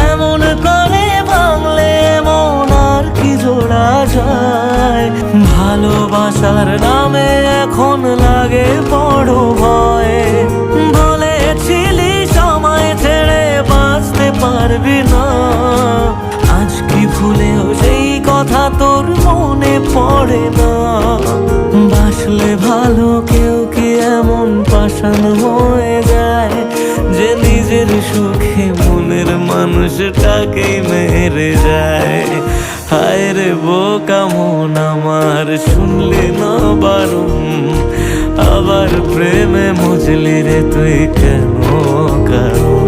এমন করে ভাঙলে এমন আর কি জোড়া যায়। ভালোবাসার নামে এখন লাগে বড় ভয়। বলেছিলি সময় ছেড়ে বাঁচতে পারবি না, আজ কি ভুলেও সেই কথা তোর মনে পড়ে না? বাসলে ভালো কেউ কি এমন পাষাণ হয়ে যায় যে নিজের সুখে মনের মানুষটাকেই মেরে যায়? হায় রে বোকা মন আমার, শুনলি না বারণ, আবার প্রেমে মজলি রে তুই কেন কারণ?